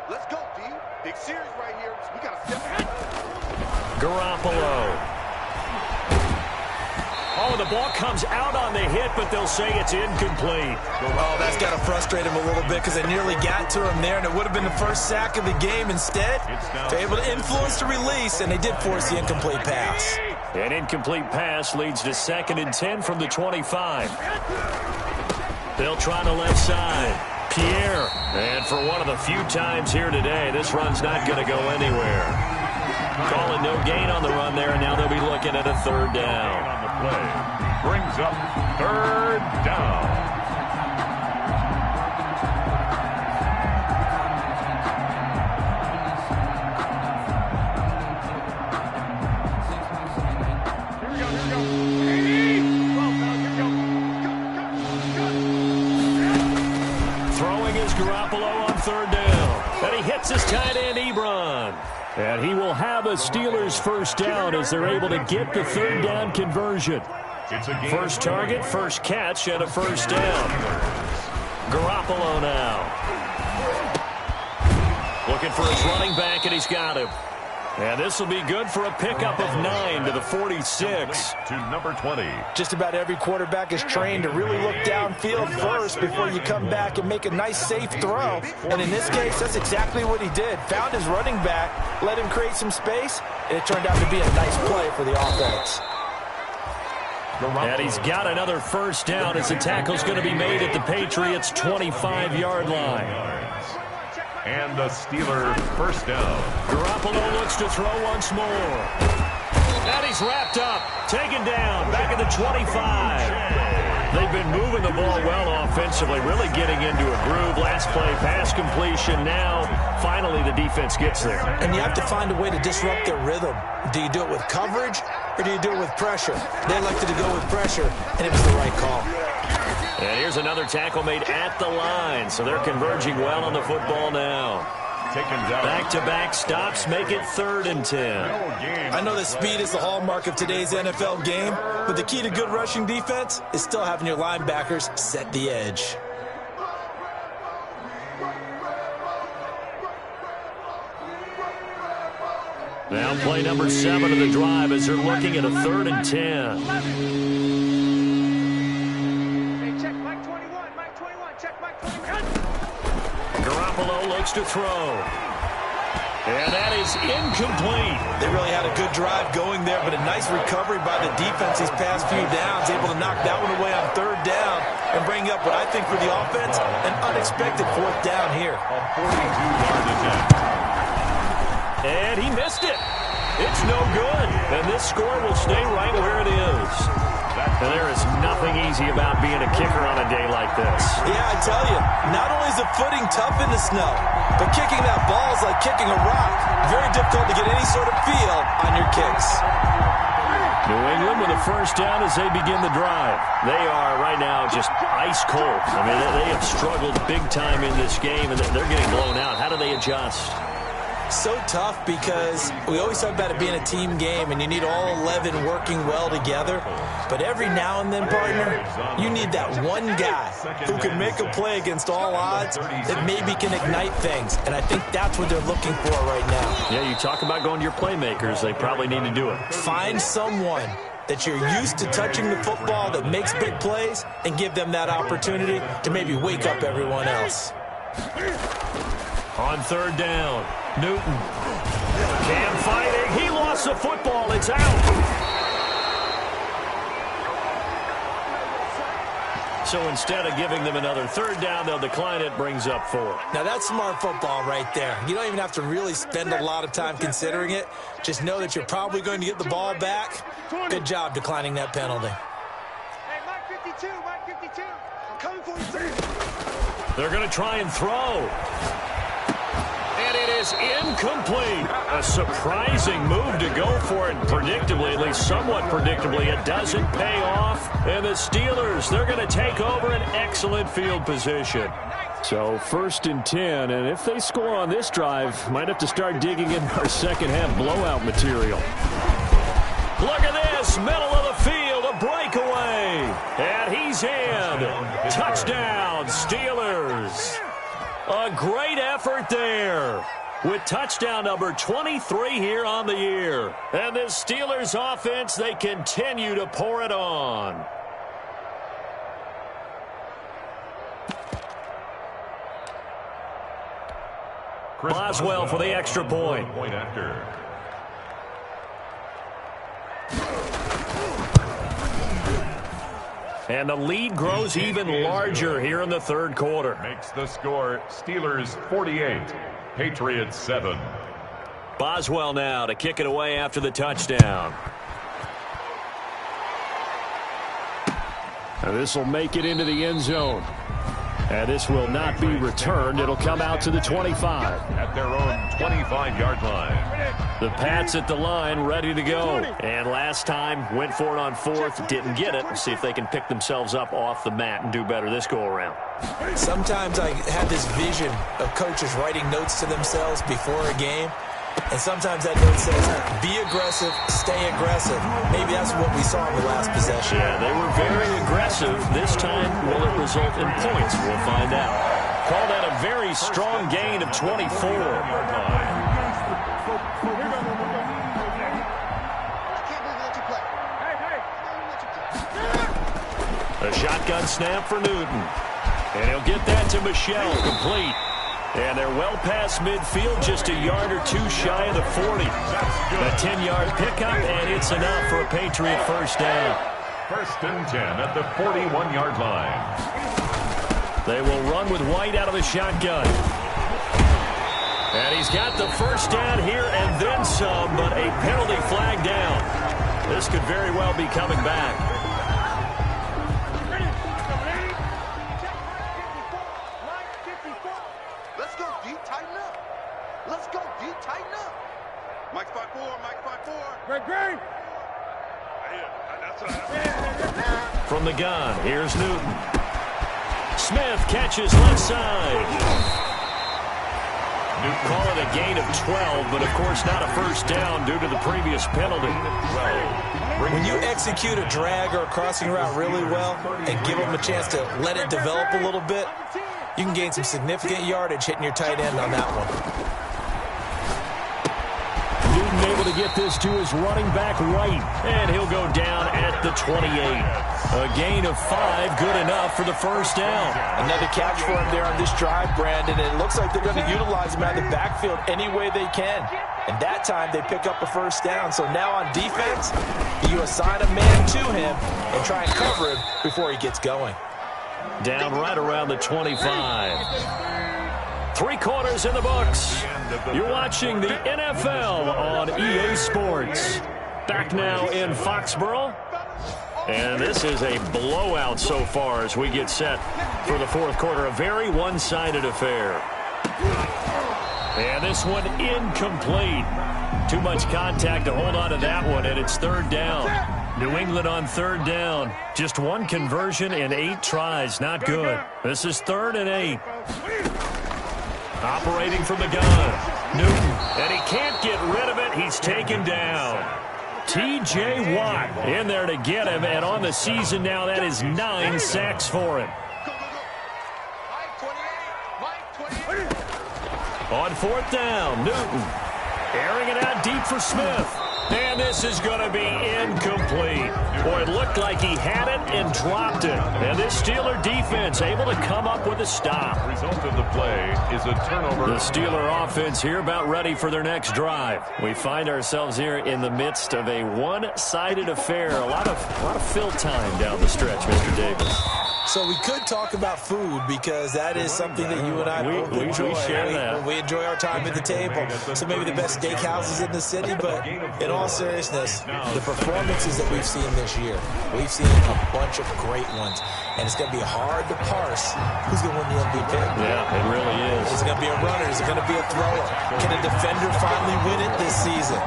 Let's go, D. Big series right here. We got to step ahead. Garoppolo. Oh, the ball comes out on the hit, but they'll say it's incomplete. Oh, that's got to frustrate him a little bit because they nearly got to him there, and it would have been the first sack of the game. Instead, they're able to influence the release, and they did force the incomplete pass. An incomplete pass leads to 2nd and 10 from the 25. They'll try the left side. Pierre. And for one of the few times here today, this run's not going to go anywhere. Calling no gain on the run there, and now they'll be looking at a 3rd down. On the play. Brings up 3rd down. Garoppolo on 3rd down. And he hits his tight end, Ebron. And he will have a Steelers 1st down as they're able to get the 3rd down conversion. First target, first catch, and a 1st down. Garoppolo now. Looking for his running back, and he's got him. And this will be good for a pickup of 9 to the 46. To number 20. Just about every quarterback is trained to really look downfield first before you come back and make a nice, safe throw. And in this case, that's exactly what he did. Found his running back, let him create some space, and it turned out to be a nice play for the offense. And he's got another 1st down as the tackle's going to be made at the Patriots' 25-yard line. And the Steelers 1st down. Garoppolo looks to throw once more. And he's wrapped up. Taken down. Back at the 25. They've been moving the ball well offensively, really getting into a groove. Last play, pass completion. Now, finally, the defense gets there. And you have to find a way to disrupt their rhythm. Do you do it with coverage, or do you do it with pressure? They elected to go with pressure, and it was the right call. And here's another tackle made at the line, so they're converging well on the football now. Back-to-back stops make it 3rd and 10. I know that speed is the hallmark of today's NFL game, but the key to good rushing defense is still having your linebackers set the edge. Now play number 7 of the drive as they're looking at a 3rd and 10. Garoppolo looks to throw. And that is incomplete. They really had a good drive going there, but a nice recovery by the defense these past few downs, able to knock that one away on 3rd down and bring up what I think for the offense, an unexpected 4th down here. A 42-yard attempt. And he missed it. It's no good. And this score will stay right where it is. And there is nothing easy about being a kicker on a day like this. Yeah, I tell you, not only is the footing tough in the snow, but kicking that ball is like kicking a rock. Very difficult to get any sort of feel on your kicks. New England with a 1st down as they begin the drive. They are right now just ice cold. I mean, they have struggled big time in this game, and they're getting blown out. How do they adjust? So tough because we always talk about it being a team game and you need all 11 working well together. But every now and then, partner, you need that one guy who can make a play against all odds that maybe can ignite things. And I think that's what they're looking for right now. Yeah, you talk about going to your playmakers. They probably need to do it. Find someone that you're used to touching the football that makes big plays and give them that opportunity to maybe wake up everyone else. On 3rd down, Newton. Cam fighting. He lost the football. It's out. So instead of giving them another 3rd down, they'll decline it. Brings up 4. Now that's smart football right there. You don't even have to really spend a lot of time considering it. Just know that you're probably going to get the ball back. Good job declining that penalty. Hey, Mike 52, Mike 52. I'm coming for you, sir. They're going to try and throw. And it is incomplete. A surprising move to go for it predictably, at least somewhat predictably. It doesn't pay off. And the Steelers, they're going to take over an excellent field position. So 1st and 10, and if they score on this drive, might have to start digging in our second half blowout material. Look at this, middle of the field, a breakaway. And he's in. Touchdown, Steelers. A great effort there with touchdown number 23 here on the year. And this Steelers offense, they continue to pour it on. Boswell for the extra point. And the lead grows even larger here in the third quarter. Makes the score Steelers 48, Patriots 7. Boswell now to kick it away after the touchdown. And this will make it into the end zone. And this will not be returned. It'll come out to the 25. At their own 25-yard line. The Pats at the line, ready to go. And last time, went for it on fourth, didn't get it. See if they can pick themselves up off the mat and do better this go-around. Sometimes I have this vision of coaches writing notes to themselves before a game. And sometimes that note says, be aggressive, stay aggressive. Maybe that's what we saw in the last possession. Yeah, they were very aggressive. This time, will it result in points? We'll find out. Call that a very strong gain of 24. A shotgun snap for Newton. And he'll get that to Michelle, complete. And they're well past midfield, just a yard or two shy of the 40. A 10-yard pickup, and it's enough for a Patriot first down. First and 10 at the 41-yard line. They will run with White out of the shotgun. And he's got the first down here and then some, but a penalty flag down. This could very well be coming back. Mike 5-4, Mike 5-4. Green. From the gun, here's Newton. Smith catches left side. Newton call it a gain of 12, but of course not a first down due to the previous penalty. When you execute a drag or a crossing route really well and give them a chance to let it develop a little bit, you can gain some significant yardage hitting your tight end on that one. Able to get this to his running back right, and he'll go down at the 28. A gain of 5, good enough for the first down. Another catch for him there on this drive, Brandon, and it looks like they're going to utilize him out of the backfield any way they can. And that time they pick up a first down. So now on defense, you assign a man to him and try and cover him before he gets going. Down right around the 25. 3 quarters in the books. You're watching the NFL on EA Sports. Back now in Foxborough. And this is a blowout so far as we get set for the fourth quarter. A very one-sided affair. And this one incomplete. Too much contact to hold on to that one, and it's third down. New England on third down. Just one conversion in 8 tries. Not good. This is 3rd and 8. Operating from the gun, Newton, and he can't get rid of it. He's taken down. T.J. Watt in there to get him, and on the season now, that is 9 sacks for him. On 4th down, Newton, airing it out deep for Smith. And this is going to be incomplete. Boy, it looked like he had it and dropped it. And this Steeler defense able to come up with a stop. The result of the play is a turnover. The Steeler offense here about ready for their next drive. We find ourselves here in the midst of a one-sided affair. A lot of fill time down the stretch, Mr. Davis. So we could talk about food because that is something that you and I both enjoy. We share that. We enjoy our time at the table. So maybe the best steakhouses in the city, but in all seriousness, the performances that we've seen this year, we've seen a bunch of great ones. And it's going to be hard to parse who's going to win the MVP. Yeah, it really is. Is it going to be a runner? Is it going to be a thrower? Can a defender finally win it this season?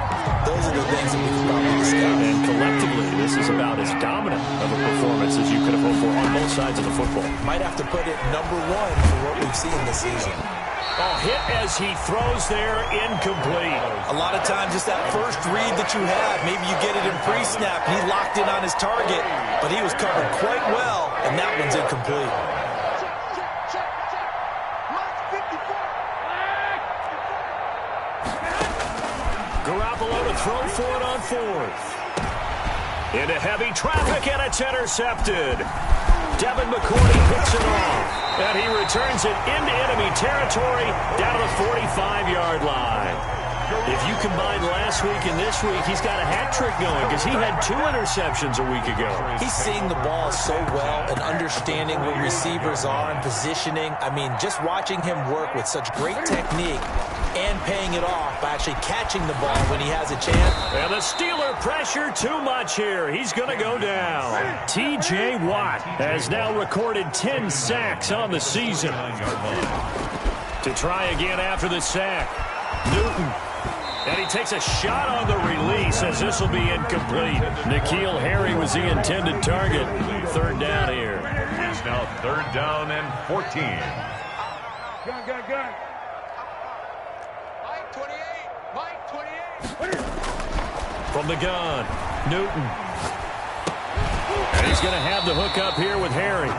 Those are the things that we can probably discuss. And collectively, this is about as dominant of a performance as you could have hoped for on both sides of the football. Might have to put it #1 for what we've seen this season. Oh, hit as he throws there, incomplete. A lot of times it's that first read that you have. Maybe you get it in pre-snap. He locked in on his target, but he was covered quite well, and that one's incomplete. Check. Mike 50. Garoppolo to throw for it on fourth. Into heavy traffic, and it's intercepted. Devin McCourty picks it off, and he returns it into enemy territory down to the 45-yard line. If you combine last week and this week, he's got a hat trick going because he had 2 interceptions a week ago. He's seeing the ball so well and understanding where receivers are and positioning. I mean, just watching him work with such great technique and paying it off by actually catching the ball when he has a chance. And the Steeler pressure too much here. He's going to go down. T.J. Watt has now recorded 10 sacks on the season. To try again after the sack, Newton. And he takes a shot on the release as this will be incomplete. N'Keal Harry was the intended target. Third down here. It's now 3rd down and 14. Gun. Mike 28. From the gun, Newton. And he's going to have the hook up here with Harry.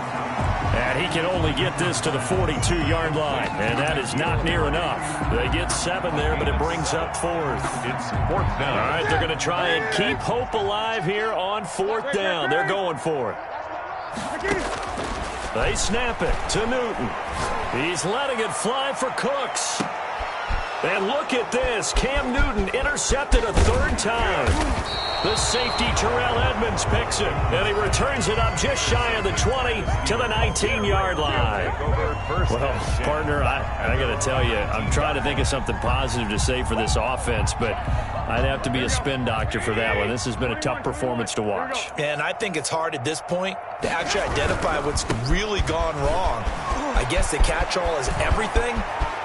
And he can only get this to the 42-yard line. And that is not near enough. They get 7 there, but it brings up 4th. It's 4th down. All right, they're going to try and keep hope alive here on 4th down. They're going for it. They snap it to Newton. He's letting it fly for Cooks. And look at this. Cam Newton intercepted a 3rd time. The safety, Terrell Edmonds, picks it, and he returns it up just shy of the 20 to the 19-yard line. Well, partner, I got to tell you, I'm trying to think of something positive to say for this offense, but I'd have to be a spin doctor for that one. This has been a tough performance to watch. And I think it's hard at this point to actually identify what's really gone wrong. I guess the catch-all is everything.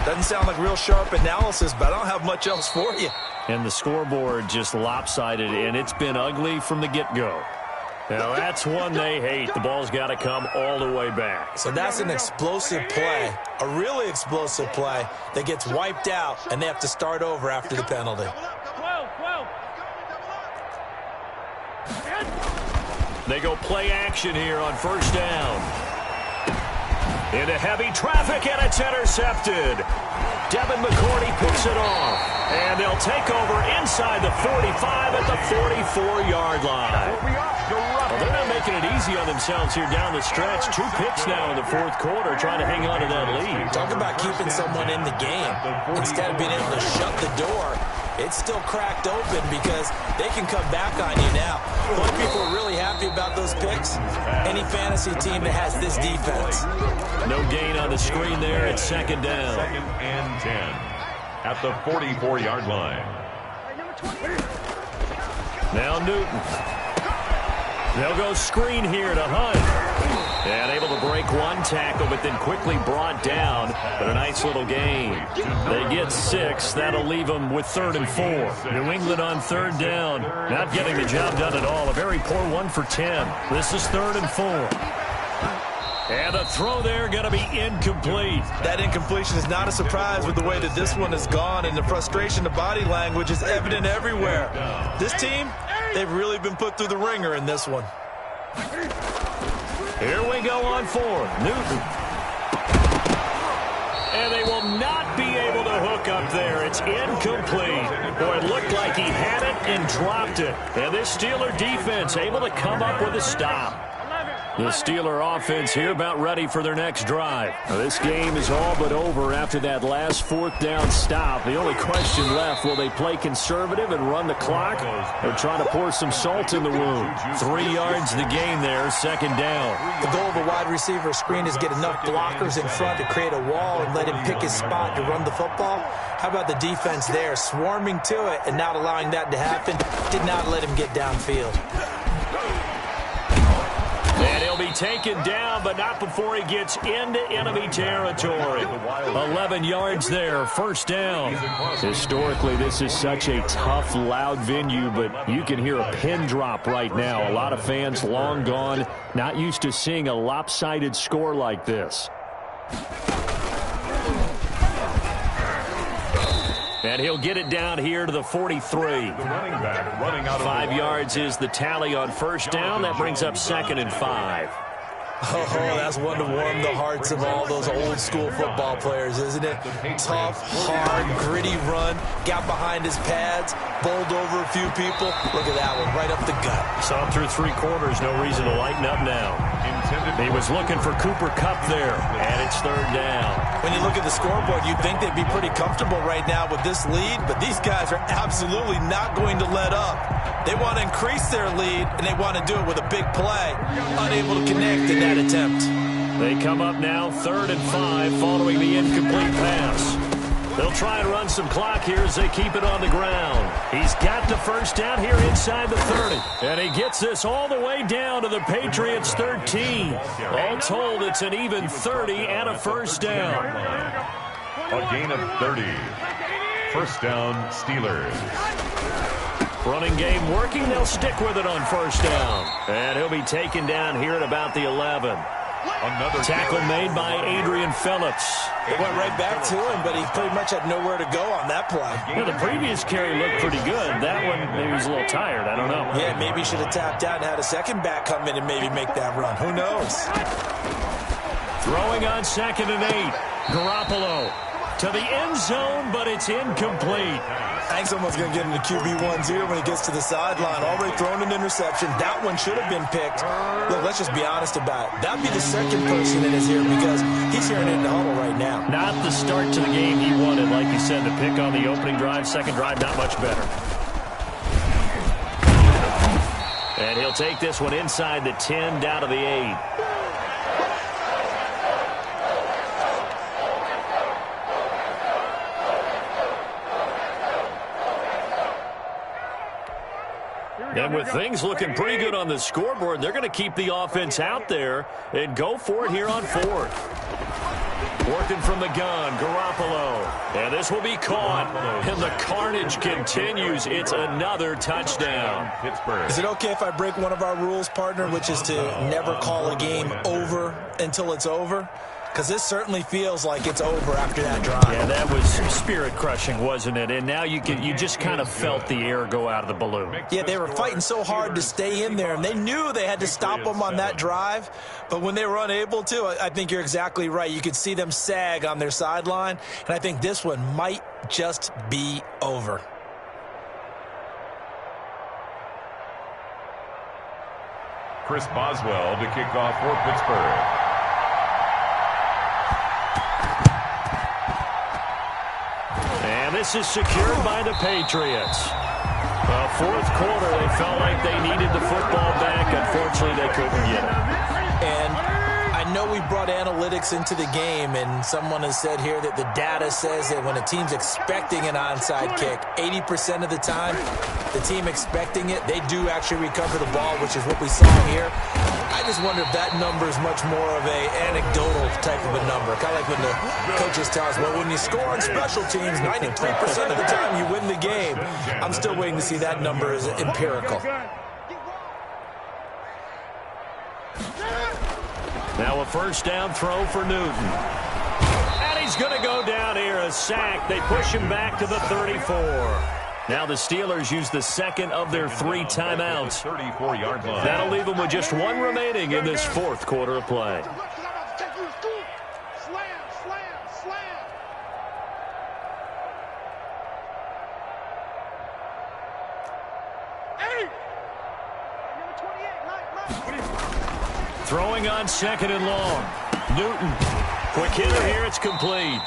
Doesn't sound like real sharp analysis, but I don't have much else for you. And the scoreboard just lopsided, and it's been ugly from the get-go. Now, that's one they hate. The ball's got to come all the way back. So that's an explosive play, a really explosive play that gets wiped out, and they have to start over after the penalty. 12. They go play action here on 1st down. Into heavy traffic, and it's intercepted. Devin McCourty picks it off. And they'll take over inside the 45 at the 44-yard line. Well, they're not making it easy on themselves here down the stretch. 2 picks now in the 4th quarter, trying to hang on to that lead. Talk about keeping someone in the game. Instead of being able to shut the door, it's still cracked open because they can come back on you now. A lot of people are really happy about those picks. Any fantasy team that has this defense. No gain on the screen there. It's 2nd down. 2nd and 10 at the 44-yard line. Now Newton. They'll go screen here to Hunt. And able to break one tackle, but then quickly brought down. But a nice little gain. They get 6. That'll leave them with 3rd and 4. New England on 3rd down. Not getting the job done at all. A very poor 1 for 10. This is 3rd and 4. And the throw there going to be incomplete. That incompletion is not a surprise with the way that this one has gone, and the frustration, the body language is evident everywhere. This team, they've really been put through the ringer in this one. Here we go on 4th. Newton. And they will not be able to hook up there. It's incomplete. Boy, it looked like he had it and dropped it. And this Steeler defense able to come up with a stop. The Steeler offense here about ready for their next drive. Now, this game is all but over after that last 4th down stop. The only question left, will they play conservative and run the clock or try to pour some salt in the wound? 3 yards the gain there, 2nd down. The goal of a wide receiver screen is get enough blockers in front to create a wall and let him pick his spot to run the football. How about the defense there, swarming to it and not allowing that to happen? Did not let him get downfield. And he'll be taken down, but not before he gets into enemy territory. 11 yards there, 1st down. Historically, this is such a tough, loud venue, but you can hear a pin drop right now. A lot of fans long gone, not used to seeing a lopsided score like this. And he'll get it down here to the 43. The running back running out of 5 yards is the tally on 1st down. That brings up 2nd and 5. Oh, that's one to warm the hearts of all those old school football players, isn't it? Tough, hard, gritty run, got behind his pads, bowled over a few people. Look at that one, right up the gut. Saw him through 3 quarters, no reason to lighten up now. He was looking for Cooper Kupp there, and it's 3rd down. When you look at the scoreboard, you'd think they'd be pretty comfortable right now with this lead, but these guys are absolutely not going to let up. They want to increase their lead, and they want to do it with a big play. Unable to connect in that attempt. They come up now 3rd and 5 following the incomplete pass. They'll try and run some clock here as they keep it on the ground. He's got the 1st down here inside the 30. And he gets this all the way down to the Patriots' 13. All told, it's an even 30 and a 1st down. A gain of 30. 1st down, Steelers. Running game working. They'll stick with it on 1st down. And he'll be taken down here at about the 11. Another tackle made by Adrian Phillips. It went right back to him, but he pretty much had nowhere to go on that play. Yeah, the previous carry looked pretty good. That one, maybe he was a little tired. I don't know. Yeah, maybe he should have tapped out and had a second back come in and maybe make that run. Who knows? Throwing on 2nd and 8. Garoppolo to the end zone, but it's incomplete. I think someone's going to get into QB1's ear when he gets to the sideline. Already thrown an interception. That one should have been picked. Look, let's just be honest about it. That'd be the 2nd person in his ear because he's hearing it in the huddle right now. Not the start to the game he wanted. Like you said, the pick on the opening drive, 2nd drive, not much better. And he'll take this one inside the 10, down to the 8. And with things looking pretty good on the scoreboard, they're going to keep the offense out there and go for it here on 4th. Working from the gun, Garoppolo. And this will be caught. And the carnage continues. It's another touchdown. Pittsburgh. Is it okay if I break one of our rules, partner, which is to never call a game over until it's over? Because this certainly feels like it's over after that drive. Yeah, that was spirit-crushing, wasn't it? And now you just kind of felt the air go out of the balloon. Yeah, they were fighting so hard to stay in there, and they knew they had to stop them on that drive. But when they were unable to, I think you're exactly right. You could see them sag on their sideline, and I think this one might just be over. Chris Boswell to kick off for Pittsburgh. And this is secured by the Patriots. 4th quarter, they felt like they needed the football back. Unfortunately, they couldn't get it. And I know we brought analytics into the game, and someone has said here that the data says that when a team's expecting an onside kick, 80% of the time, the team expecting it, they do actually recover the ball, which is what we saw here. I just wonder if that number is much more of a anecdotal type of a number. Kind of like when the coaches tell us, well, when you score on special teams, 93% of the time you win the game. I'm still waiting to see that number as empirical. Now a 1st down throw for Newton. And he's going to go down here, a sack. They push him back to the 34. Now the Steelers use the 2nd of their 3 timeouts. 34-yard line. That'll leave them with just 1 remaining in this 4th quarter of play. Throwing on 2nd and long. Newton. Quick hitter here. It's complete.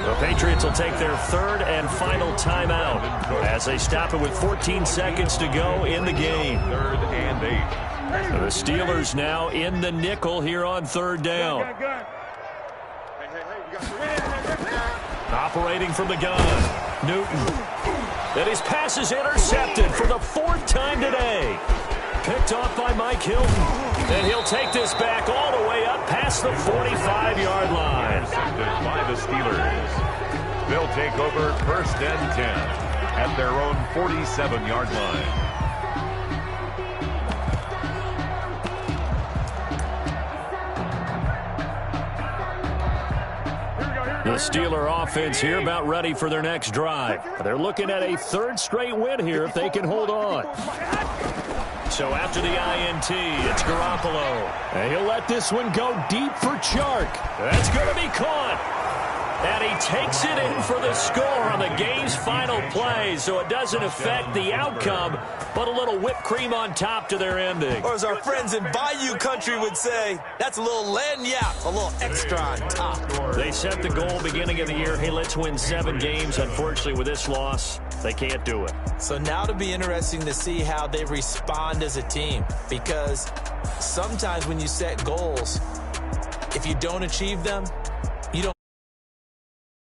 The Patriots will take their 3rd and final timeout as they stop it with 14 seconds to go in the game. 3rd and 8. The Steelers now in the nickel here on 3rd down. Operating from the gun. Newton. And his pass is intercepted for the 4th time today. Picked off by Mike Hilton. And he'll take this back all the way up past the 45-yard line. Intercepted by the Steelers. They'll take over 1st and 10 at their own 47-yard line. The Steeler offense here about ready for their next drive. They're looking at a 3rd straight win here if they can hold on. So after the INT, it's Garoppolo. And he'll let this one go deep for Chark. That's going to be caught. And he takes it in for the score on the game's final play, so it doesn't affect the outcome, but a little whipped cream on top to their ending. Or as our friends in Bayou Country would say, that's a little lagniappe, a little extra on top. They set the goal beginning of the year, hey, let's win 7 games. Unfortunately, with this loss, they can't do it. So now it'll be interesting to see how they respond as a team, because sometimes when you set goals, if you don't achieve them,